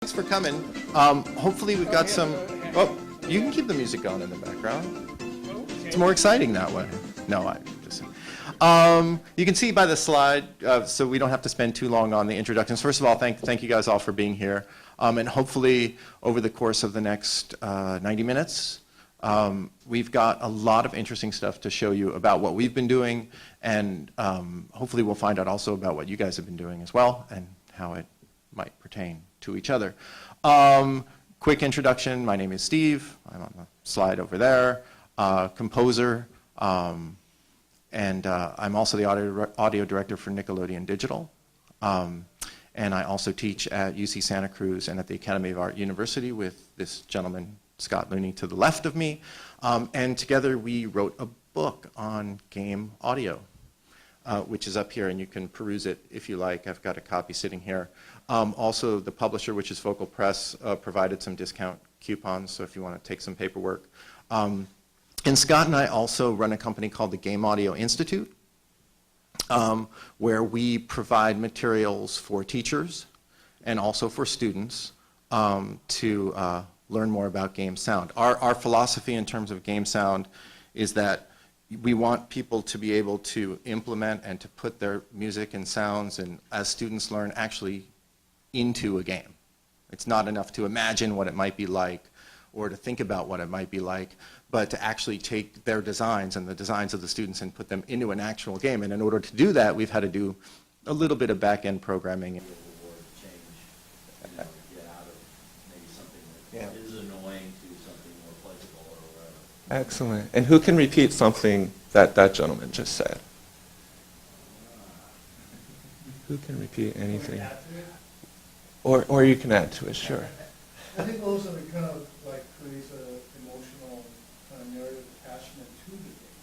Thanks for coming. Hopefully we've got some. Oh, you can keep the music going in the background. It's more exciting that way. No, I just. You can see by the slide, so we don't have to spend too long on the introductions. First of all, thank you guys all for being here. And hopefully over the course of the next 90 minutes, we've got a lot of interesting stuff to show you about what we've been doing, and hopefully we'll find out also about what you guys have been doing as well and how it might pertain to each other. Quick introduction, my name is Steve. I'm on the slide over there, composer, and I'm also the audio director for Nickelodeon Digital. And I also teach at UC Santa Cruz and at the Academy of Art University with this gentleman, Scott Looney, to the left of me. And together we wrote a book on game audio, which is up here, and you can peruse it if you like. I've got a copy sitting here. Also, the publisher, which is Focal Press, provided some discount coupons, so if you want to take some paperwork. And Scott and I also run a company called the Game Audio Institute, where we provide materials for teachers and also for students to learn more about game sound. Our philosophy in terms of game sound is that we want people to be able to implement and to put their music and sounds, and as students learn, actually into a game. It's not enough to imagine what it might be like or to think about what it might be like, but to actually take their designs and the designs of the students and put them into an actual game. And in order to do that, we've had to do a little bit of back-end programming. Change, get out of maybe something that is annoying to something more pleasurable or whatever. Excellent. And who can repeat something that that gentleman just said? Who can repeat anything? Or you can add to it, sure. I think also it kind of like creates an emotional kind of narrative attachment to the game.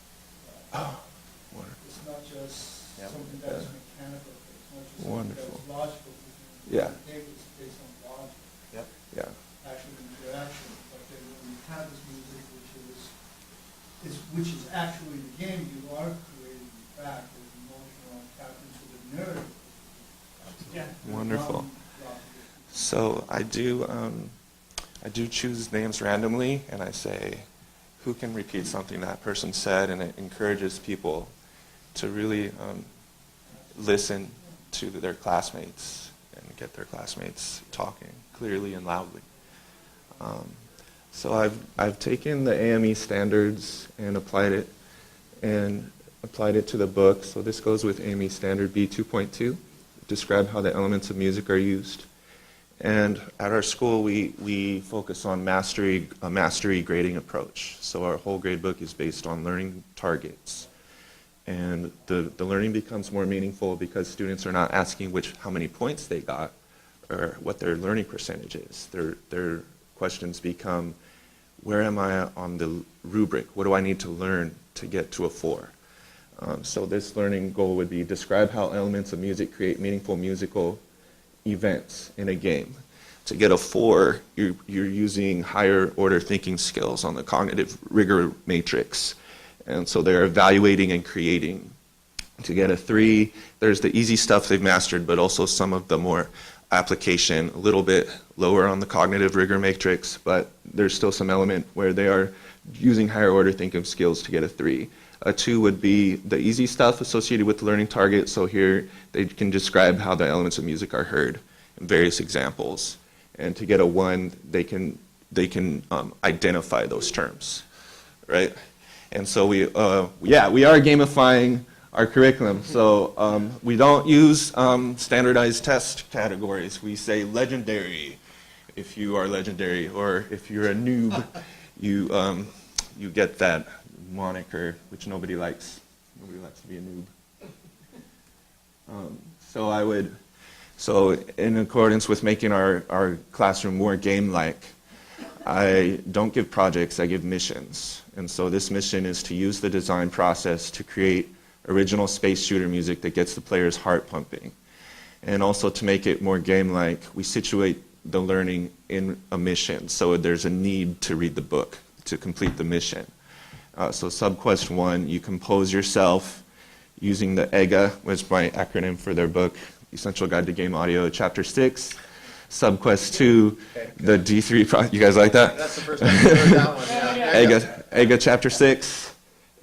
Oh, wonderful. It's not just something that's mechanical. It's not just Wonderful. something that's logical. Yeah. The game is based on logic. Yep. Yeah. Actual interaction. But then when you have this music, which is actually the game, you are creating back with emotional tap into the narrative. Yeah. Wonderful. So I do choose names randomly, and I say, who can repeat something that person said, and it encourages people to really listen to their classmates and get their classmates talking clearly and loudly. So I've taken the AME standards and applied it to the book. So this goes with AME standard B2.2, describe how the elements of music are used. And at our school, we focus on a mastery grading approach. So our whole grade book is based on learning targets. And the learning becomes more meaningful because students are not asking how many points they got or what their learning percentage is. Their questions become, where am I on the rubric? What do I need to learn to get to a 4? So this learning goal would be describe how elements of music create meaningful musical events in a game. To get a 4, you're using higher order thinking skills on the cognitive rigor matrix. And so they're evaluating and creating. To get a 3, there's the easy stuff they've mastered, but also some of the more application, a little bit lower on the cognitive rigor matrix, but there's still some element where they are using higher order thinking skills to get a 3. A 2 would be the easy stuff associated with the learning target. So here they can describe how the elements of music are heard in various examples. And to get a 1, they can identify those terms, right? And so we are gamifying our curriculum. So we don't use standardized test categories. We say legendary if you are legendary, or if you're a noob, you get that moniker, which nobody likes. Nobody likes to be a noob. So in accordance with making our classroom more game-like, I don't give projects, I give missions. And so this mission is to use the design process to create original space shooter music that gets the player's heart pumping. And also to make it more game-like, we situate the learning in a mission. So there's a need to read the book to complete the mission. So subquest 1, you compose yourself using the EGA, which is my acronym for their book, Essential Guide to Game Audio, Chapter 6. Subquest 2, the D3 you guys like that? That's the first time I've heard that one, yeah. EGA Chapter 6,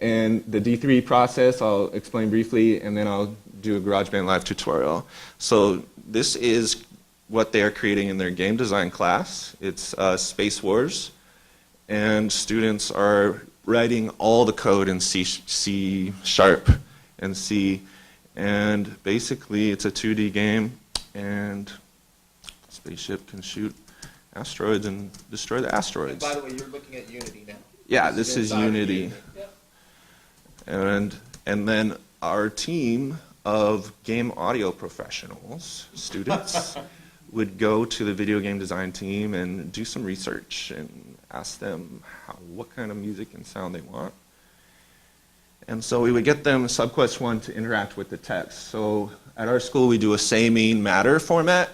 and the D3 process I'll explain briefly, and then I'll do a GarageBand Live tutorial. So this is what they are creating in their game design class. It's Space Wars, and students are writing all the code in C# and C, and basically it's a 2D game, and spaceship can shoot asteroids and destroy the asteroids. By the way, you're looking at Unity now. Yeah, this is inside of Unity. And then our team of game audio professionals, students, would go to the video game design team and do some research and ask them what kind of music and sound they want. And so we would get them Subquest 1 to interact with the text. So at our school we do a say, mean, matter format.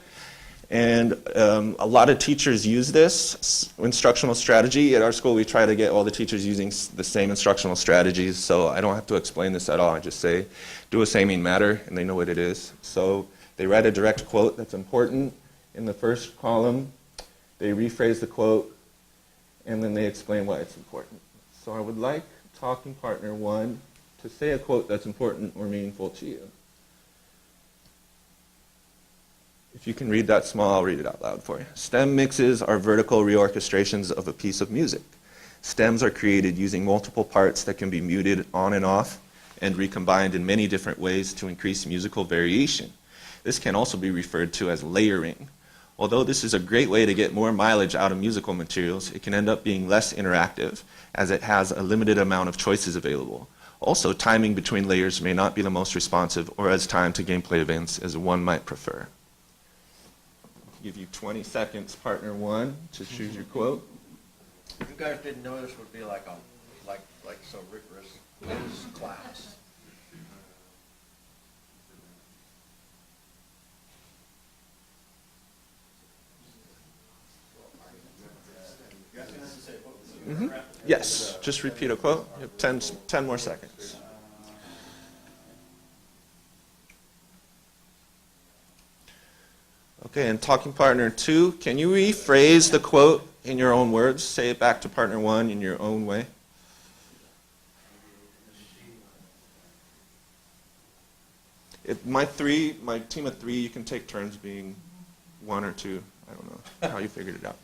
And a lot of teachers use this instructional strategy. At our school, we try to get all the teachers using the same instructional strategies, so I don't have to explain this at all. I just say, do a say, mean, matter, and they know what it is. So they write a direct quote that's important in the first column. They rephrase the quote, and then they explain why it's important. So I would like talking partner 1 to say a quote that's important or meaningful to you. If you can read that small, I'll read it out loud for you. Stem mixes are vertical reorchestrations of a piece of music. Stems are created using multiple parts that can be muted on and off and recombined in many different ways to increase musical variation. This can also be referred to as layering. Although this is a great way to get more mileage out of musical materials, it can end up being less interactive as it has a limited amount of choices available. Also, timing between layers may not be the most responsive or as timed to gameplay events as one might prefer. Give you 20 seconds, partner 1, to choose your quote. If you guys didn't know, this would be like so rigorous class. Yes, just repeat a quote. You have 10 more seconds. Okay, and talking partner 2, can you rephrase the quote in your own words? Say it back to partner 1 in your own way. My team of 3, you can take turns being 1 or 2. I don't know how you figured it out.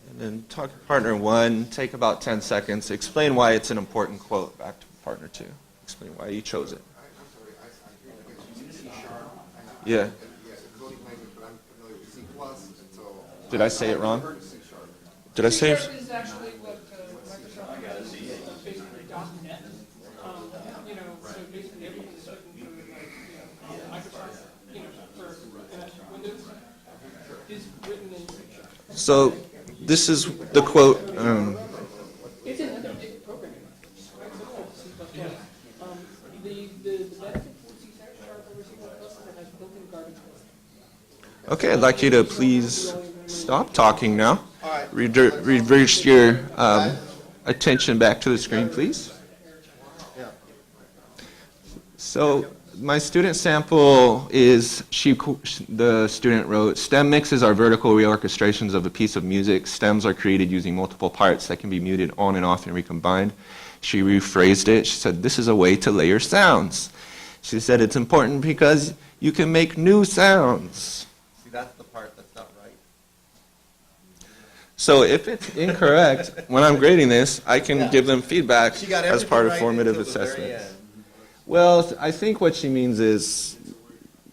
And then talk to partner 1, take about 10 seconds, explain why it's an important quote back to partner 2. Explain why you chose it. Yeah. Did I say it wrong? Did I say it? C# is actually what Microsoft does, basically .NET. So basically everything that's written for Microsoft, for Windows is written in C#. So this is the quote. It's another big programming language, right? So C++. The benefit for C# over C++ is it has built-in garbage collection. Okay, I'd like you to please stop talking now. Reverse your attention back to the screen, please. So my student sample is, the student wrote, stem mixes are vertical reorchestrations of a piece of music. Stems are created using multiple parts that can be muted on and off and recombined. She rephrased it. She said, this is a way to layer sounds. She said it's important because you can make new sounds. See, that's the part that's not right. So if it's incorrect, when I'm grading this, I can give them feedback She got as part of everything right formative until the very assessments. end. Well, I think what she means is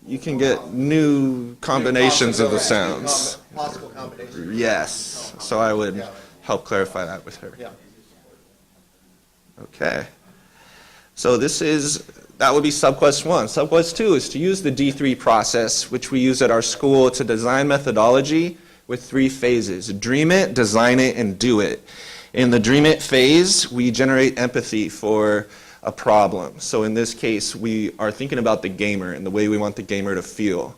you can get new combinations of the sounds. Possible combinations. Yes. So I would help clarify that with her. Yeah. Okay. So that would be Subquest 1. Subquest 2 is to use the D3 process, which we use at our school to design methodology with 3 phases. Dream it, design it, and do it. In the dream it phase, we generate empathy for a problem. So in this case, we are thinking about the gamer and the way we want the gamer to feel.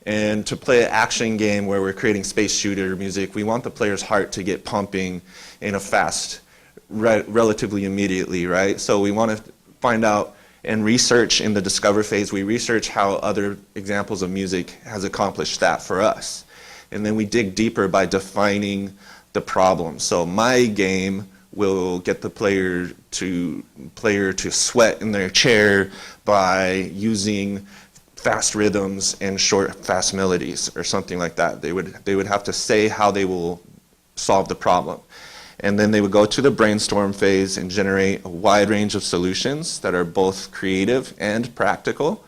And to play an action game where we're creating space shooter music, we want the player's heart to get pumping in a fast relatively immediately, right? So we want to find out and research in the discover phase. We research how other examples of music has accomplished that for us. And then we dig deeper by defining the problem. So my game will get the player to sweat in their chair by using fast rhythms and short, fast melodies or something like that. They would have to say how they will solve the problem. And then they would go to the brainstorm phase and generate a wide range of solutions that are both creative and practical.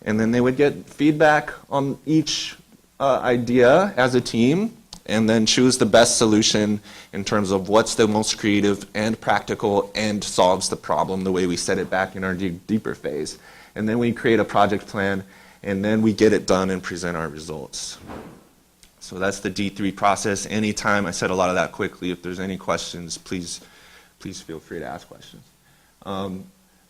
And then they would get feedback on each idea as a team, and then choose the best solution in terms of what's the most creative and practical and solves the problem the way we set it back in our deeper phase. And then we create a project plan, and then we get it done and present our results. So that's the D3 process. Anytime, I said a lot of that quickly. If there's any questions, please feel free to ask questions.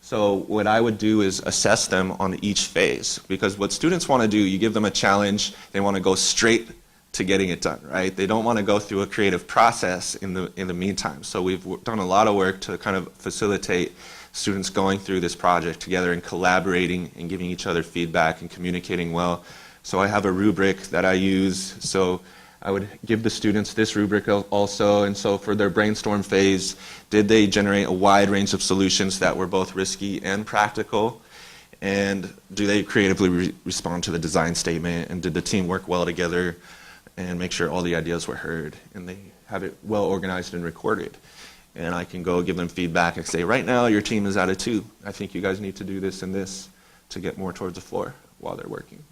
So what I would do is assess them on each phase, because what students want to do, you give them a challenge, they want to go straight to getting it done, right? They don't want to go through a creative process in the meantime. So we've done a lot of work to kind of facilitate students going through this project together and collaborating and giving each other feedback and communicating well. So I have a rubric that I use. So I would give the students this rubric also. And so for their brainstorm phase, did they generate a wide range of solutions that were both risky and practical? And do they creatively respond to the design statement? And did the team work well together and make sure all the ideas were heard and they have it well organized and recorded? And I can go give them feedback and say, right now your team is at a 2. I think you guys need to do this and this to get more towards the floor while they're working.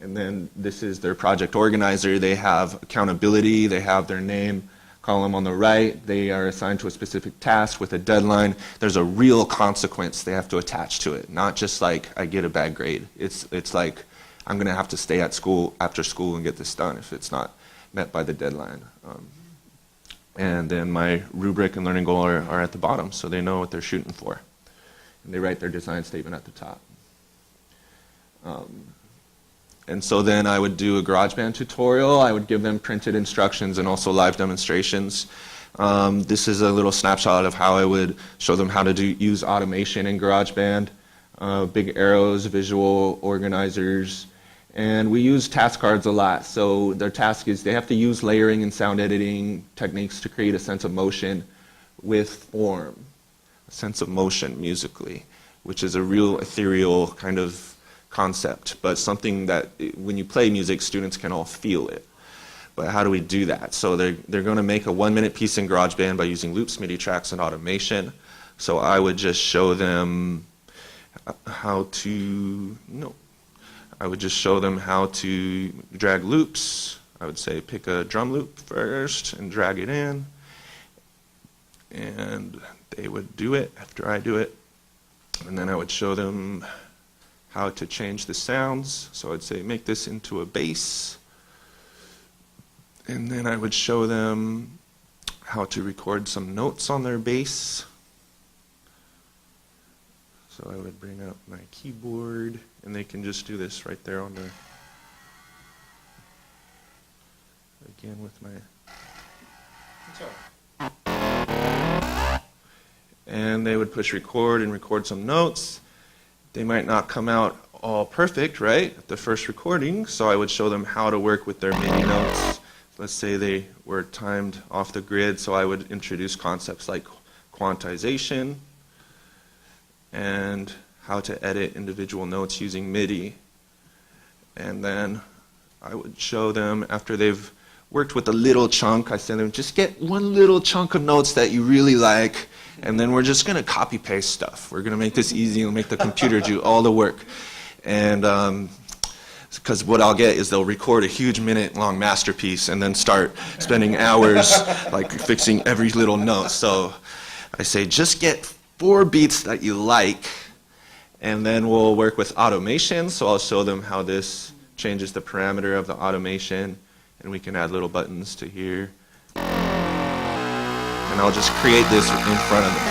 And then this is their project organizer. They have accountability. They have their name column on the right. They are assigned to a specific task with a deadline. There's a real consequence they have to attach to it, not just like I get a bad grade. It's like I'm going to have to stay at school after school and get this done if it's not met by the deadline. And then my rubric and learning goal are at the bottom, so they know what they're shooting for. And they write their design statement at the top. And so then I would do a GarageBand tutorial. I would give them printed instructions and also live demonstrations. This is a little snapshot of how I would show them how to use automation in GarageBand. Big arrows, visual organizers. And we use task cards a lot. So their task is they have to use layering and sound editing techniques to create a sense of motion with form. A sense of motion musically, which is a real ethereal kind of concept, but something that when you play music, students can all feel it. But how do we do that? So they're going to make a 1-minute piece in GarageBand by using loops, MIDI tracks, and automation. So I would just show them how to drag loops. I would say pick a drum loop first and drag it in. And they would do it after I do it. And then I would show them how to change the sounds. So I'd say make this into a bass. And then I would show them how to record some notes on their bass. So I would bring up my keyboard, and they can just do this right there on their, again with my, and they would push record and record some notes. They might not come out all perfect, right, at the first recording, so I would show them how to work with their MIDI notes. Let's say they were timed off the grid, so I would introduce concepts like quantization and how to edit individual notes using MIDI. And then I would show them, after they've worked with a little chunk, I send them, just get one little chunk of notes that you really like, and then we're just going to copy paste stuff. We're going to make this easy and make the computer do all the work. And because what I'll get is they'll record a huge minute-long masterpiece and then start spending hours like fixing every little note. So I say, just get 4 beats that you like, and then we'll work with automation. So I'll show them how this changes the parameter of the automation, and we can add little buttons to here. And I'll just create this in front of them.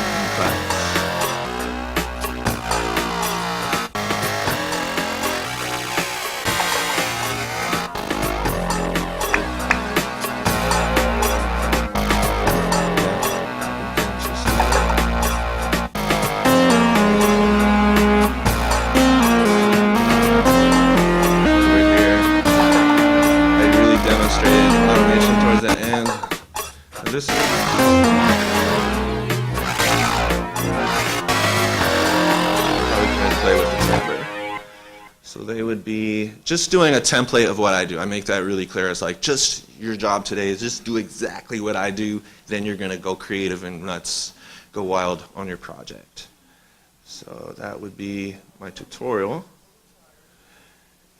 So they would be just doing a template of what I do. I make that really clear. It's like, just your job today is just do exactly what I do, then you're going to go creative and nuts, go wild on your project. So that would be my tutorial.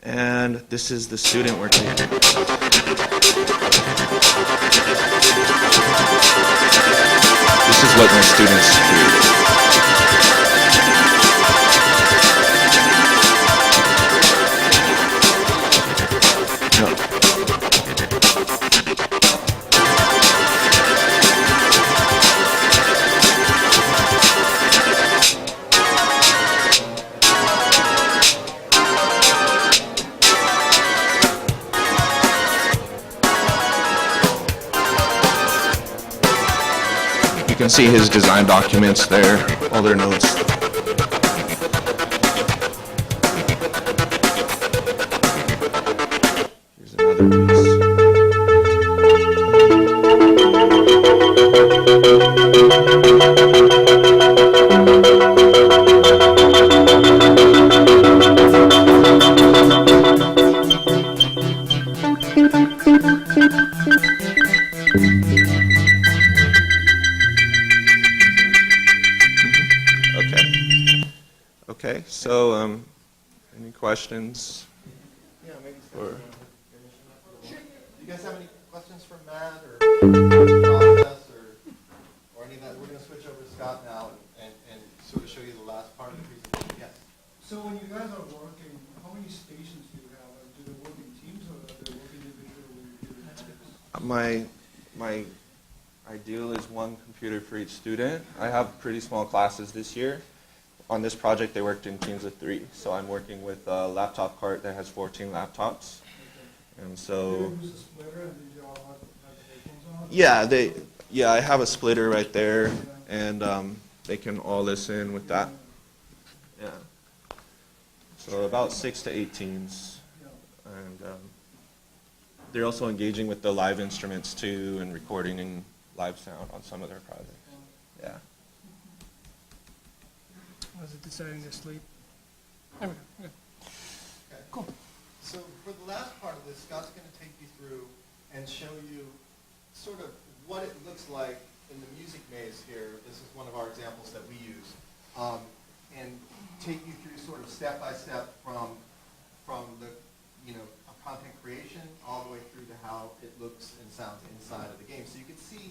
And this is the student working. This is what my students create. You can see his design documents there, all their notes. Here's another piece. Okay, so any questions? Yeah, maybe. Or- Do you guys have any questions for Matt or process or any of that? We're going to switch over to Scott now and sort of show you the last part of the presentation. Yes. So when you guys are working, how many stations do you have? Like, do they work in teams or do they work individually? My ideal is one computer for each student. I have pretty small classes this year. On this project, they worked in teams of 3. So I'm working with a laptop cart that has 14 laptops. And Do so, you use a splitter and did you all have the headphones on? yeah, I have a splitter right there, and they can all listen with that. Yeah. So about 6 to 8 teams. Yeah. And they're also engaging with the live instruments too, and recording and live sound on some of their projects. Yeah. Was it deciding to sleep? There we go. Okay. Cool. So for the last part of this, Scott's going to take you through and show you sort of what it looks like in the music maze here. This is one of our examples that we use. And take you through sort of step by step from the, content creation all the way through to how it looks and sounds inside of the game. So you can see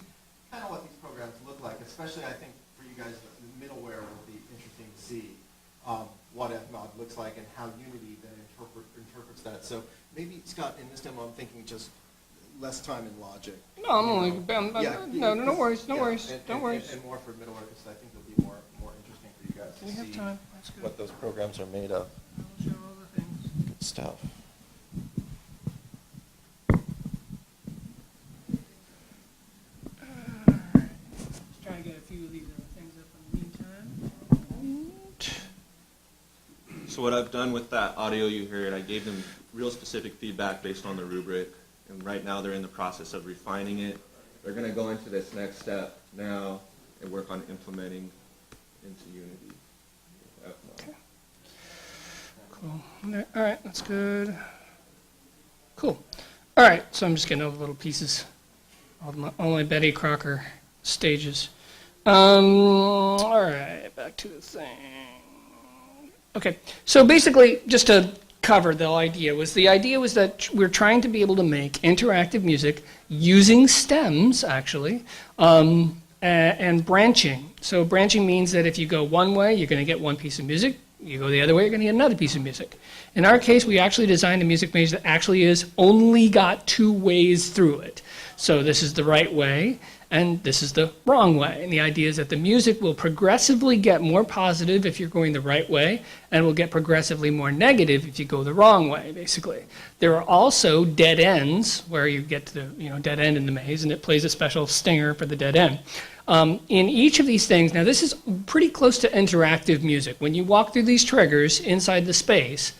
kind of what these programs look like, especially I think for you guys, the middleware will be interesting to see what FMOD looks like and how Unity then interprets that. So maybe, Scott, in this demo, I'm thinking just less time in Logic. No, I'm only, no worries, no worries, and, don't worry. And more for middleware, because I think it'll be more interesting for you guys We to have see time, that's good. what those programs are made of. I'll show all the things. Good stuff. Just trying to get a few of these other things up in the meantime. So what I've done with that audio you heard, I gave them real specific feedback based on the rubric, and right now they're in the process of refining it. They're going to go into this next step now and work on implementing into Unity. Okay. Cool. All right, that's good. Cool. All right, so I'm just getting all the little pieces, all my Betty Crocker stages. All right, back to the thing. Okay, so basically, just to cover the idea was that we're trying to be able to make interactive music using stems, actually, and branching. So branching means that if you go one way, you're going to get one piece of music. You go the other way, you're going to get another piece of music. In our case, we actually designed a music maze that actually is only got 2 ways through it. So this is the right way, and this is the wrong way. And the idea is that the music will progressively get more positive if you're going the right way, and will get progressively more negative if you go the wrong way, basically. There are also dead ends, where you get to the dead end in the maze, and it plays a special stinger for the dead end. In each of these things, now this is pretty close to interactive music. When you walk through these triggers inside the space,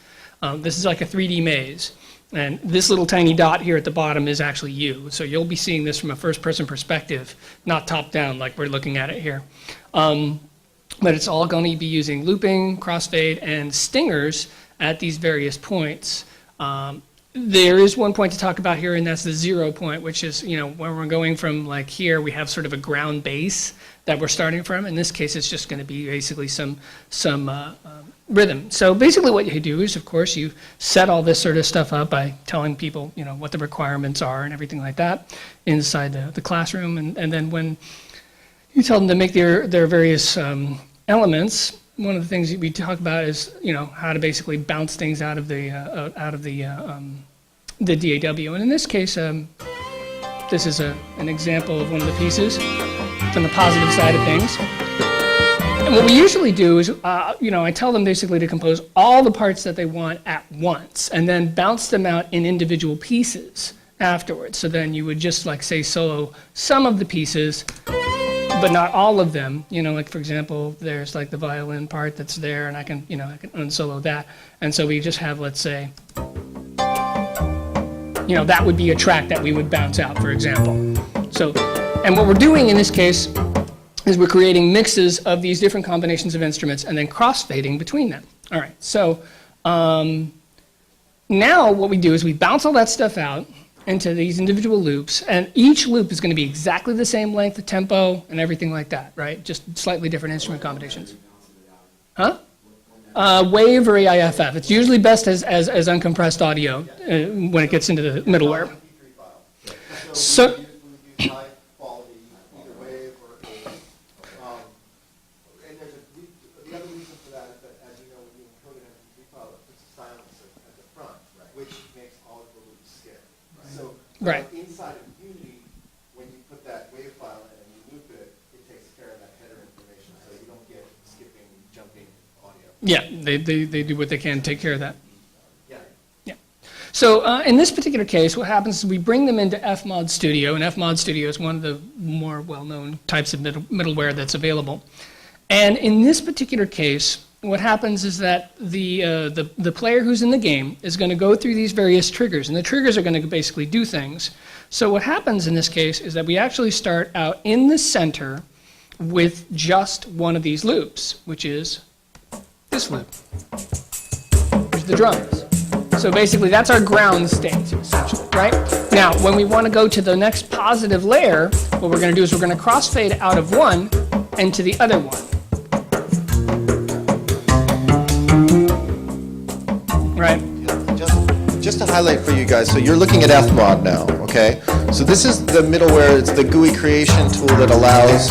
this is like a 3D maze. And this little tiny dot here at the bottom is actually you. So you'll be seeing this from a first-person perspective, not top-down like we're looking at it here. But it's all going to be using looping, crossfade, and stingers at these various points. There is one point to talk about here, and that's the 0 point, which is, you know, when we're going from like here, we have sort of a ground base that we're starting from. In this case, it's just going to be basically some rhythm. So basically what you do is, of course, you set all this sort of stuff up by telling people, you know, what the requirements are and everything like that inside the classroom. And then when you tell them to make their various elements, one of the things that we talk about is, you know, how to basically bounce things out of the DAW. And in this case, this is an example of one of the pieces from the positive side of things. And what we usually do is, you know, I tell them basically to compose all the parts that they want at once and then bounce them out in individual pieces afterwards. So then you would just like say solo some of the pieces, but not all of them. You know, like for example, there's like the violin part that's there, and I can unsolo that. And so we just have, let's say, you know, that would be a track that we would bounce out, for example. So, and what we're doing in this case is we're creating mixes of these different combinations of instruments and then crossfading between them. All right, so now what we do is we bounce all that stuff out into these individual loops, and each loop is going to be exactly the same length, the tempo, and everything like that, right? Just slightly different instrument combinations. Huh? Wave or AIFF. It's usually best as uncompressed audio when it gets into the middleware. So, high quality, either wave or and there's the other reason for that is that, as you know, when you encode an MP3 file, it puts a silencer at the front, which makes all of the loops skip. So right. inside of Unity, when you put that wave file in and you loop it, it takes care of that header information, so you don't get skipping, jumping audio. Yeah, they do what they can to take care of that. Yeah. Yeah. So in this particular case, what happens is we bring them into Fmod Studio, and Fmod Studio is one of the more well-known types of middleware that's available. And in this particular case, what happens is that the player who's in the game is going to go through these various triggers, and the triggers are going to basically do things. So what happens in this case is that we actually start out in the center with just one of these loops, which is this loop, which is the drums. So basically that's our ground state, essentially, right? Now, when we want to go to the next positive layer, what we're going to do is we're going to crossfade out of one and to the other one. Right? Just to highlight for you guys, so you're looking at Fmod now, okay? So this is the middleware, it's the GUI creation tool that allows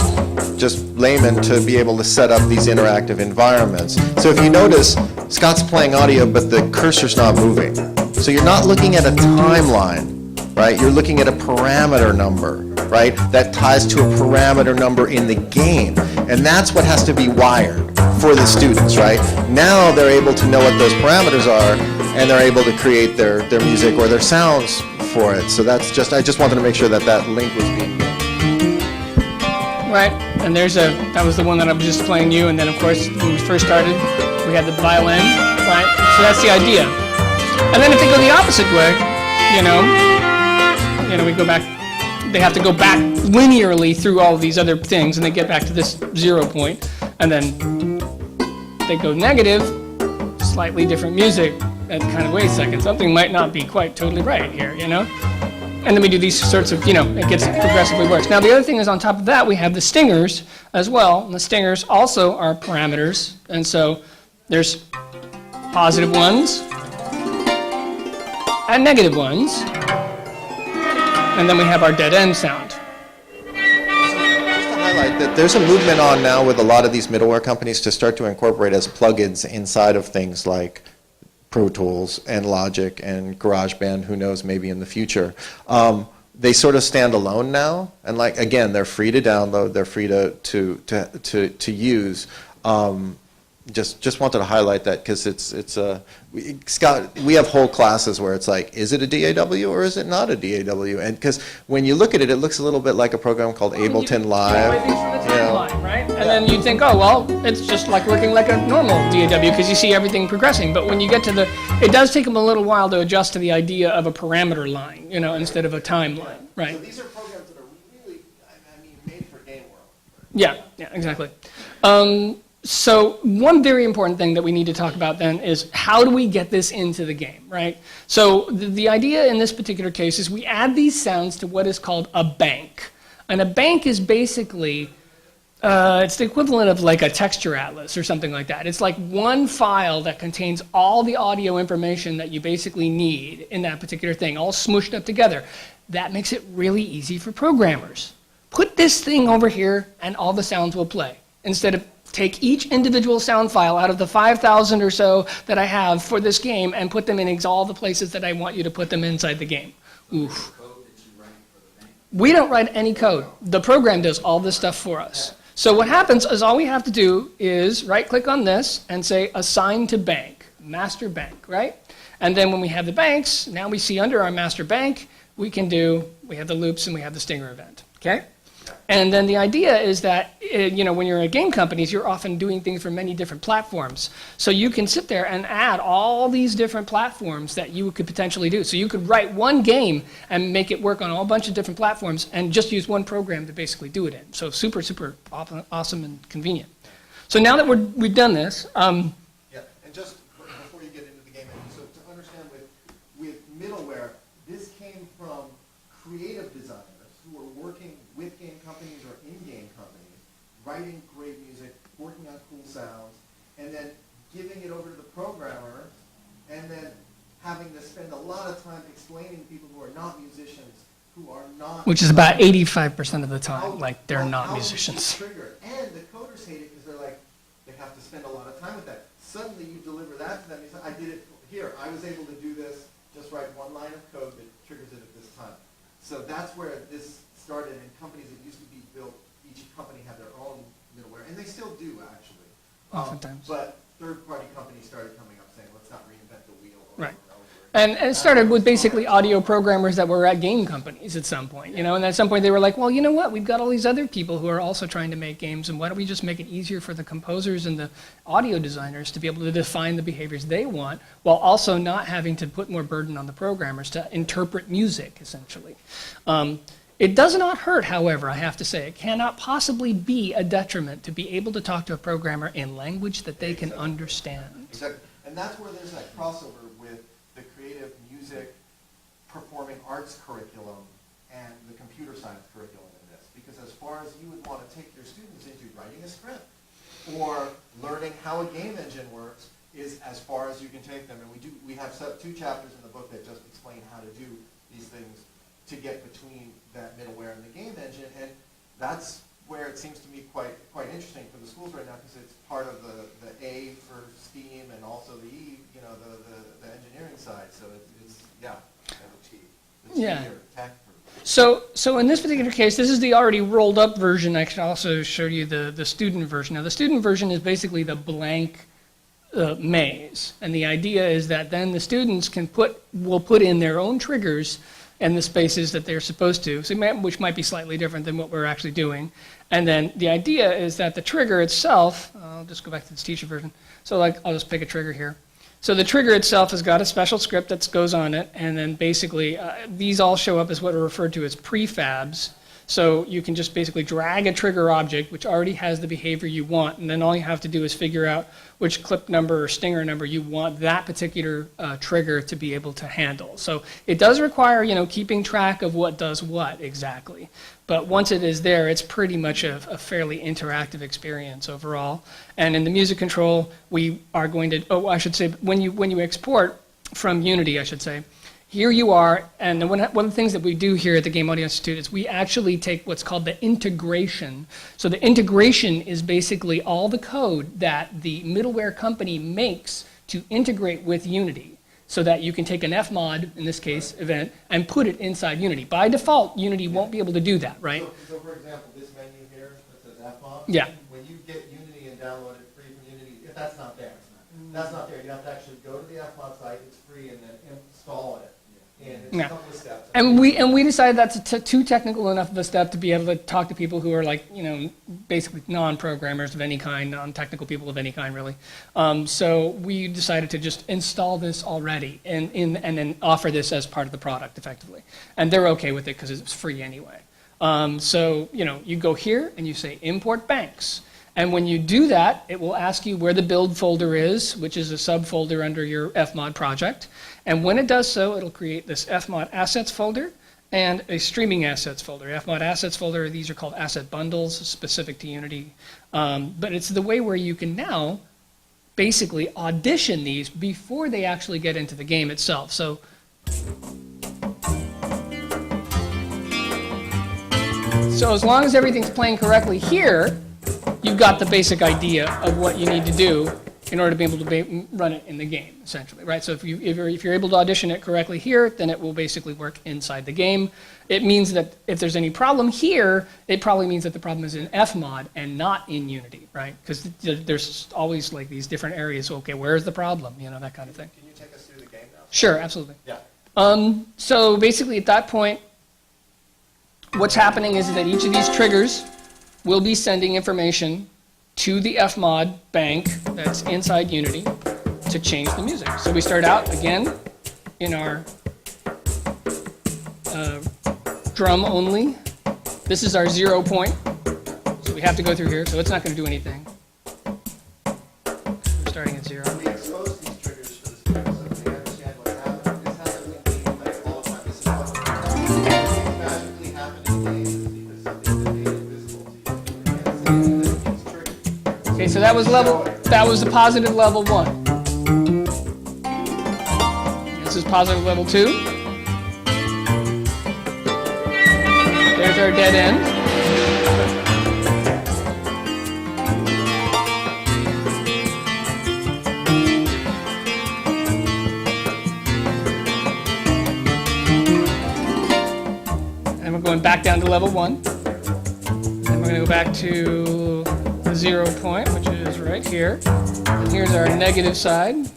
just laymen to be able to set up these interactive environments. So if you notice, Scott's playing audio, but the cursor's not moving. So you're not looking at a timeline, right? You're looking at a parameter number, right? That ties to a parameter number in the game. And that's what has to be wired for the students, right? Now they're able to know what those parameters are, and they're able to create their music or their sounds for it. So that's just, I just wanted to make sure that that link was being made. Right, and that was the one that I was just playing you, and then of course, when we first started, we had the violin, right? So that's the idea. And then if they go the opposite way, we go back, they have to go back linearly through all of these other things, and they get back to this 0 point, and then they go negative, slightly different music, and kind of, wait a second, something might not be quite totally right here, And then we do these sorts of, it gets progressively worse. Now, the other thing is on top of that, we have the stingers as well. And the stingers also are parameters. And so there's positive ones and negative ones. And then we have our dead end sound. Just to highlight that there's a movement on now with a lot of these middleware companies to start to incorporate as plugins inside of things like Pro Tools and Logic and GarageBand, who knows, maybe in the future. They sort of stand alone now, and like, again, they're free to download, they're free to use. Just wanted to highlight that because Scott, we have whole classes where it's like, is it a DAW or is it not a DAW? And because when you look at it, it looks a little bit like a program called Ableton Live. Right? And then you'd think, oh, well, it's just like working like a normal DAW because you see everything progressing. But when you get to it does take them a little while to adjust to the idea of a parameter line, instead of a timeline, right? So these are programs that are really, made for game world. Yeah, exactly. So one very important thing that we need to talk about then is how do we get this into the game, right? So the idea in this particular case is we add these sounds to what is called a bank. And a bank is basically, it's the equivalent of like a texture atlas or something like that. It's like one file that contains all the audio information that you basically need in that particular thing, all smooshed up together. That makes it really easy for programmers. Put this thing over here and all the sounds will play, instead of take each individual sound file out of the 5,000 or so that I have for this game and put them in all the places that I want you to put them inside the game. Oof. We don't write any code. The program does all this stuff for us. So what happens is all we have to do is right-click on this and say assign to bank, master bank, right? And then when we have the banks, now we see under our master bank, we have the loops and we have the stinger event, okay? And then the idea is that, when you're at game companies, you're often doing things for many different platforms. So you can sit there and add all these different platforms that you could potentially do. So you could write one game and make it work on a whole bunch of different platforms and just use one program to basically do it in. So super, super awesome and convenient. So now that we've done this, Yeah, and just before you get into the game, so to understand with middleware, this came from creative designers who are working with game companies or in game companies, writing great music, working on cool sounds, and then giving it over to the programmer, and then having to spend a lot of time explaining to people who are not musicians, who are not... which is about 85% of the time, how- like they're how- not how musicians. is it triggered? And the coders hate it because they're like, they have to spend a lot of time with that. Suddenly you deliver that to them, you say, I did it here, I was able to do this, just write one line of code that triggers it at this time. So that's where this started, in companies that used to be built, each company had their own middleware, and they still do, actually. Oftentimes. But third-party companies started coming up saying, let's not reinvent the wheel over Right. and over. And it started with basically audio programmers that were at game companies at some point, and at some point they were like, well, you know what, we've got all these other people who are also trying to make games, and why don't we just make it easier for the composers and the audio designers to be able to define the behaviors they want, while also not having to put more burden on the programmers to interpret music, essentially. It does not hurt, however, I have to say. It cannot possibly be a detriment to be able to talk to a programmer in language that they can understand. Exactly. And that's where there's that crossover with the creative music, performing arts curriculum, and the computer science curriculum in this. Because as far as you would want to take your students into writing a script or learning how a game engine works is as far as you can take them. And we have 2 chapters in the book that just explain how to do these things to get between that middleware and the game engine. And that's where it seems to me quite interesting for the schools right now, because it's part of the A for STEAM and also the E, the engineering side. So it's the T Yeah. or tech. So in this particular case, this is the already rolled up version. I can also show you the student version. Now the student version is basically the blank maze. And the idea is that then the students will put in their own triggers and the spaces that they're supposed to, which might be slightly different than what we're actually doing. And then the idea is that the trigger itself, I'll just go back to this teacher version. So I'll just pick a trigger here. So the trigger itself has got a special script that goes on it, and then basically these all show up as what are referred to as prefabs. So you can just basically drag a trigger object which already has the behavior you want, and then all you have to do is figure out which clip number or stinger number you want that particular trigger to be able to handle. So it does require, keeping track of what does what exactly. But once it is there, it's pretty much a fairly interactive experience overall. And in the music control, we are going to, when you export from Unity, I should say, here you are, and one of the things that we do here at the Game Audio Institute is we actually take what's called the integration. So the integration is basically all the code that the middleware company makes to integrate with Unity, so that you can take an Fmod, in this case, event, and put it inside Unity. By default, Unity won't be able to do that, right? So for example, this menu here that says Fmod, Yeah. when you get Unity and download it free from Unity, if that's not there, that's not there. You have to actually go to the Fmod site, it's free, and then install it. And it's Yeah. a couple of steps. And we decided that's too technical enough of a step to be able to talk to people who are basically non-programmers of any kind, non-technical people of any kind, really. So we decided to just install this already and then offer this as part of the product, effectively. And they're okay with it because it's free anyway. So you go here and you say import banks. And when you do that, it will ask you where the build folder is, which is a subfolder under your FMOD project. And when it does so, it'll create this FMOD assets folder and a streaming assets folder. FMOD assets folder, these are called asset bundles specific to Unity. But it's the way where you can now basically audition these before they actually get into the game itself. So as long as everything's playing correctly here, you've got the basic idea of what you need to do in order to be able to run it in the game, essentially, right? So if you're able to audition it correctly here, then it will basically work inside the game. It means that if there's any problem here, it probably means that the problem is in FMOD and not in Unity, right? Because there's always like these different areas. Okay, where's the problem? You know, that kind of thing. Can you take us through the game now? Sure, absolutely. Yeah. So basically at that point, what's happening is that each of these triggers will be sending information to the FMOD bank that's inside Unity to change the music. So we start out again in our drum only. This is our 0 point. So we have to go through here, so it's not going to do anything. We're starting at 0. We expose these triggers for the students so they understand what's happening. This happens in game like all the time. This is what magically happen in games because something's made invisible to you. And it's triggered. Okay, so that was the positive level 1. This is positive level 2. There's our dead end. And we're going back down to level 1. And we're going to go back to the 0 point, which is right here. And here's our negative side.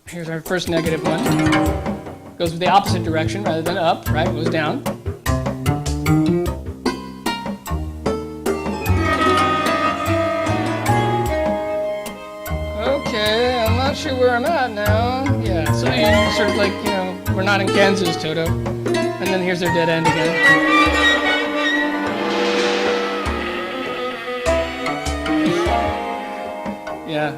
Here's our first negative one. Goes the opposite direction rather than up, right? Goes down. Okay, I'm not sure where I'm at now. Yeah, so you sort of like, you know, we're not in Kansas, Toto. And then here's our dead end again. Yeah.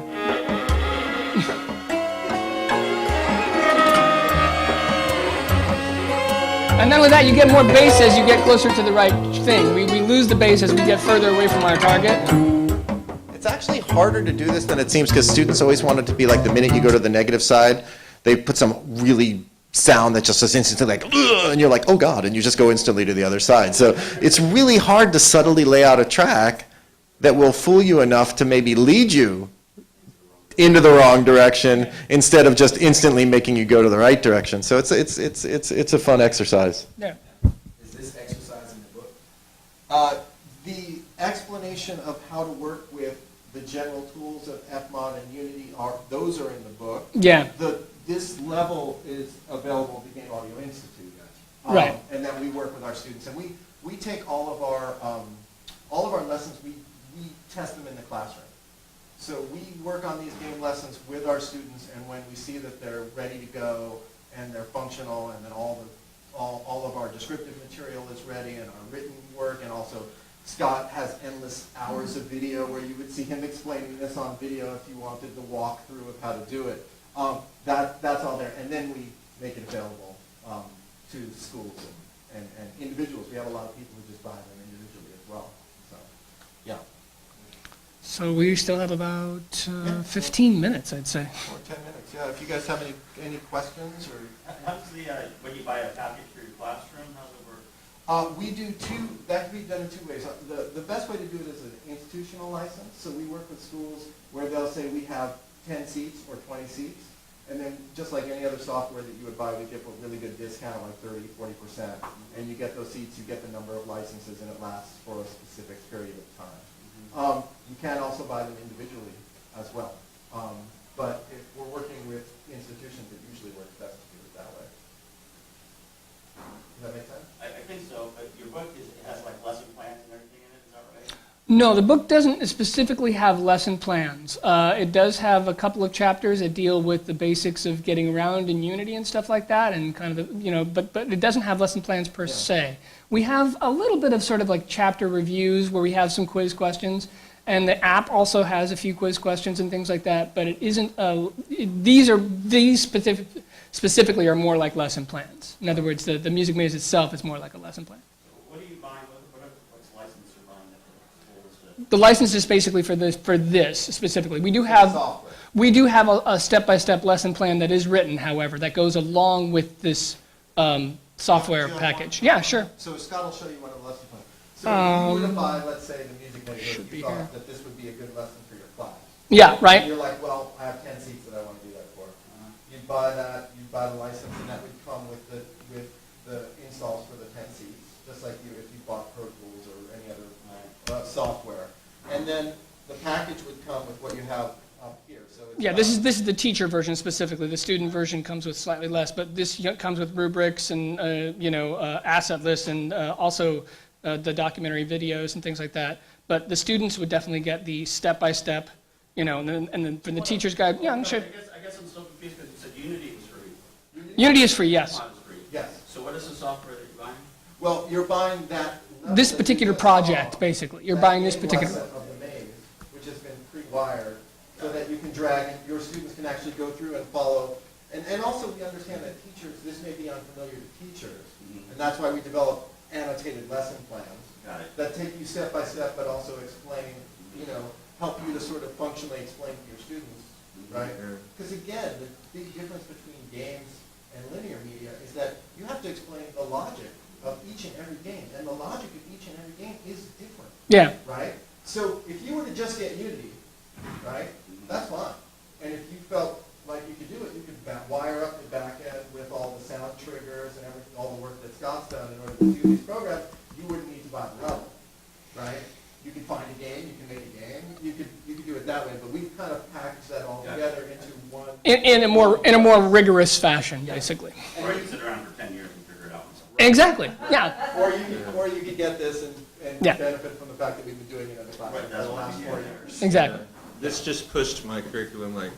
And not only that, you get more bass as you get closer to the right thing. We lose the bass as we get further away from our target. It's actually harder to do this than it seems because students always want it to be like the minute you go to the negative side, they put some really sound that just is instantly like, ugh, and you're like, oh God, and you just go instantly to the other side. So it's really hard to subtly lay out a track that will fool you enough to maybe lead you into the wrong direction instead of just instantly making you go to the right direction. So it's a fun exercise. Yeah. Is this exercise in the book? The explanation of how to work with the general tools of FMOD and Unity those are in the book. Yeah. This level is available at the Game Audio Institute. Right. And then we work with our students, and we take all of our lessons, we test them in the classroom. So we work on these game lessons with our students, and when we see that they're ready to go and they're functional, and then all of our descriptive material is ready, and our written work, and also Scott has endless hours of video where you would see him explaining this on video if you wanted the walkthrough of how to do it. That's all there, and then we make it available to schools and individuals. We have a lot of people who just buy them individually as well. So, yeah. So we still have about 15 minutes, I'd say. Or 10 minutes, yeah. If you guys have any questions or... How's the, when you buy a package for your classroom, how's it work? We do that can be done in 2 ways. The best way to do it is an institutional license. So we work with schools where they'll say we have 10 seats or 20 seats. And then just like any other software that you would buy, we give a really good discount, like 30, 40%. And you get those seats, you get the number of licenses, and it lasts for a specific period of time. You can also buy them individually as well. But if we're working with institutions, it usually works best to do it that way. Does that make sense? I think so, but your book has like lesson plans and everything in it, is that right? No, the book doesn't specifically have lesson plans. It does have a couple of chapters that deal with the basics of getting around in Unity and stuff like that, and kind of, but it doesn't have lesson plans per se. We have a little bit of sort of like chapter reviews where we have some quiz questions, and the app also has a few quiz questions and things like that, but it isn't, these specifically are more like lesson plans. In other words, the Music Maze itself is more like a lesson plan. What are you buying, what's license you're buying that the schools that? The license is basically for this specifically. We do have a step-by-step lesson plan that is written, however, that goes along with this software package. Yeah, sure. So Scott will show you one of the lesson plans. So if you were to buy, let's say, the music major, should if be you here. thought that this would be a good lesson for your class. Yeah, And right. you're like, well, I have 10 seats that I want to do that for. You'd buy that, you'd buy the license, and that would come with the installs for the 10 seats, just like if you bought Pro Tools or any other software. And then the package would come with what you have up here. So it's Yeah, this is the teacher version specifically. The student version comes with slightly less, but this comes with rubrics and asset lists and also the documentary videos and things like that. But the students would definitely get the step-by-step, and then for the teacher's guide, yeah, I'm sure. I guess I'm still confused because you said Unity was free. Unity is free, yes. Mine was free. Yes. So what is the software that you're buying? Well, you're buying that. This particular project, basically. You're buying this particular. That game lesson of the maze, which has been pre-wired, so that you can drag, and your students can actually go through and follow. And also, we understand that teachers, this may be unfamiliar to teachers, and that's why we develop annotated lesson plans Got it. that take you step by step, but also explain, help you to sort of functionally explain to your students, right? Because again, the big difference between games and linear media is that you have to explain the logic of each and every game, and the logic of each and every game is different, Yeah, right? So if you were to just get Unity, right, that's fine. And if you felt like you could do it, you could wire up the back end with all the sound triggers and everything, all the work that Scott's done in order to do these programs. You wouldn't need to buy the level, right? You can find a game, you can make a game, you could do it that way. But we've kind of packaged that all together into one. in a more rigorous fashion, basically. Or you can sit around for 10 years and figure it out. Exactly. Yeah. Or you could get this and Yeah. benefit from the fact that we've been doing it in the class Right, for that's the what last we 4 did. years. Exactly. This just pushed my curriculum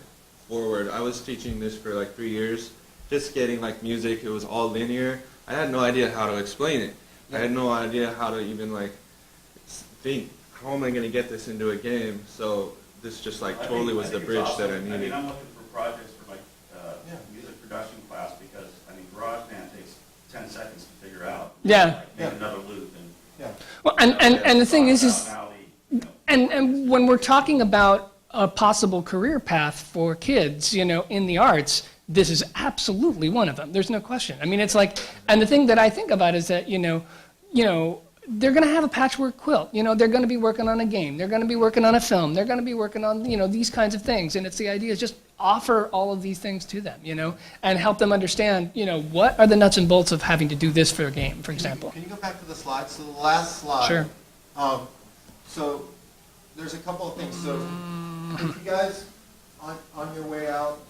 forward. I was teaching this for 3 years, just getting music. It was all linear. I had no idea how to explain it. I had no idea how to even think, how am I going to get this into a game? So this just totally was the bridge that I needed. I'm looking for projects for my music production class because, GarageBand takes 10 seconds to figure out. Yeah. Make another loop and. Yeah. Well, and the thing is Now And when we're talking about a possible career path for kids, in the arts, this is absolutely one of them. There's no question. I mean, it's and the thing that I think about is that, they're going to have a patchwork quilt. They're going to be working on a game. They're going to be working on a film. They're going to be working on, these kinds of things. And it's the idea is just offer all of these things to them, and help them understand, what are the nuts and bolts of having to do this for a game, for example. Can you go back to the slide? So the last slide. Sure. So there's a couple of things. So if you guys, on your way out,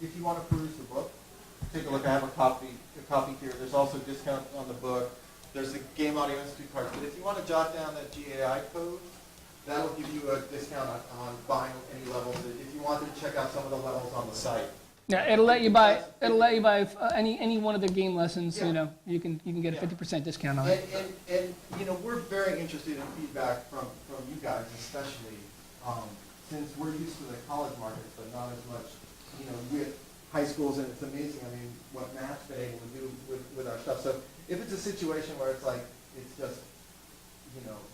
if you want to peruse the book, take a look. I have a copy here. There's also a discount on the book. There's the Game Audio Institute cards. But if you want to jot down that GAI code, that will give you a discount on buying any levels. If you wanted to check out some of the levels on the site. Yeah, it'll let you buy any one of their game lessons. You can get a 50% discount on it. And we're very interested in feedback from you guys, especially since we're used to the college markets, but not as much, with high schools. And it's amazing. I mean, what Matt's been able to do with our stuff. So if it's a situation where it's it's just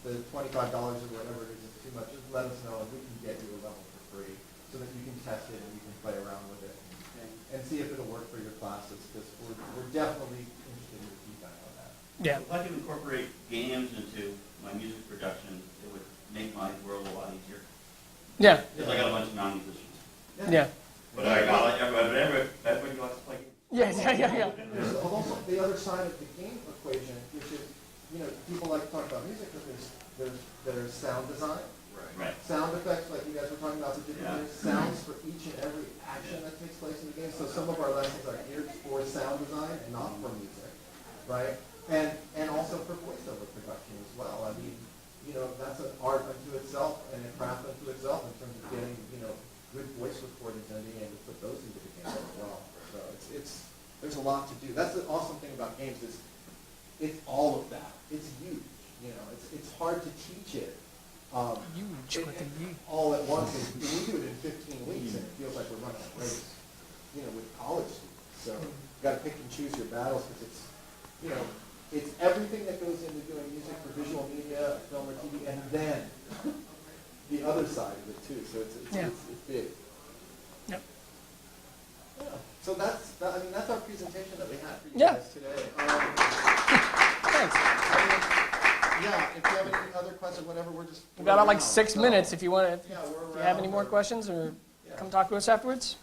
the $25 or whatever it is too much, just let us know and we can get you a level for free so that you can test it and you can play around with it and see if it'll work for your classes, because we're definitely interested in your feedback on that. Yeah. If I could incorporate games into my music production, it would make my world a lot easier. Yeah. Because I got a bunch of non-musicians. Yeah. But everybody likes to play games. Yeah. There's also the other side of the game equation, which is, people like to talk about music, but there's sound design, Right. sound effects, like you guys were talking about, the different sounds for each and every action that takes place in the game. So some of our lessons are geared for sound design and not for music, right? And also for voiceover production as well. I mean, you know, that's an art unto itself and a craft unto itself in terms of getting, you know, good voice recordings and being able to put those into the game as well. So there's a lot to do. That's the awesome thing about games is it's all of that. It's huge. You know, it's hard to teach it. Huge with the U. All at once. And we do it in 15 weeks, and it feels like we're running a race. You know, with college students. So you got to pick and choose your battles because it's, you know, it's everything that goes into doing music for visual media, film or TV, and then the other side of it too. So it's big. Yep. Yeah. So that's our presentation that we had for you Yeah. guys today. Thanks. Yeah. If you have any other questions, whatever, we're just. We've got we're like around. 6 So, minutes if you want to. Yeah, we're If you have any around. more questions, or Yeah. come talk to us afterwards.